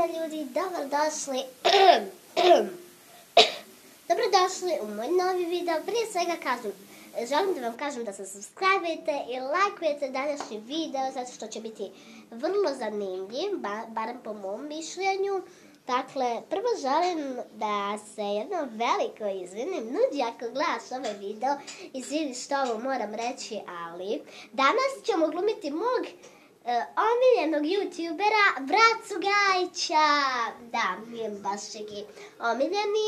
dana ljudi, dobrodošli. Dobrodošli u moj novi video. Prije svega želim da vam kažem da se subscribe-ujete i lajkujete današnji video zato što će biti vrlo zanimljiv, barem po mom mišljenju. Dakle, prvo želim da se jedno veliko izvinim. Ljudi, ako gledaš ovaj video, izvini što ovo moram reći, ali danas ćemo glumiti mog omiljenog youtubera Bracu Gajića. Da, nije baš čeki omiljeni.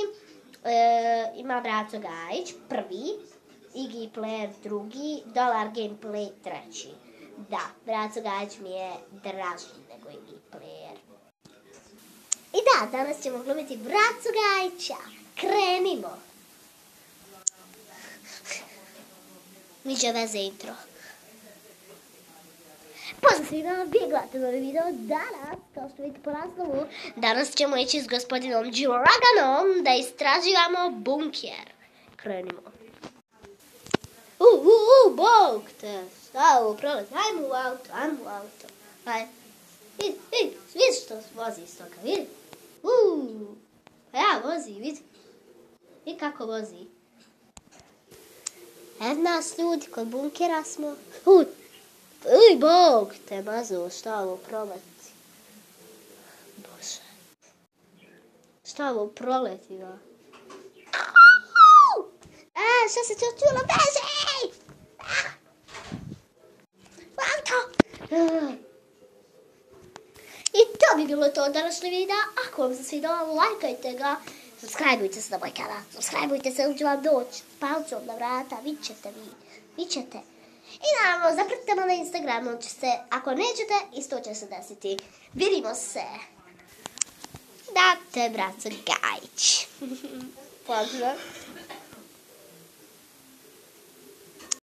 Ima Braco Gajić prvi, Iggy Player drugi, Dolar Gameplay treći. Da, Braco Gajić mi je draži nego Iggy Player. I da, danas ćemo glumiti Bracu Gajića. Krenimo! Niđe veze intro. Pozdrav svima, vi gledate novi video. Danas, kao što vidite po naslovu, danas ćemo ići s gospodinom G-Draganom da istraživamo bunker. Krenimo. Bog te, stavu, prolaz, ajmo u auto, Aj, vidi što vozi iz toga, vidi. Pa ja vozi, vidi. I kako vozi. Evo nas ljudi, kod bunkera smo. Bog te mazo, šta ovo proleti? Bože. Šta ovo proleti, da? Šta se to čulo? Beži! Auto! I to bi bilo to od današnjeg videa. Ako vam se svidalo, lajkajte ga. Subscribeujte se na moj kanal. Subscribeujte se, uđu vam doći. Palcom na vrata, vi ćete. I naravno, zapratite me na Instagramu, ako nećete, isto će se desiti. Vidimo se. Da, to je Braco Gajić. Pozdrav.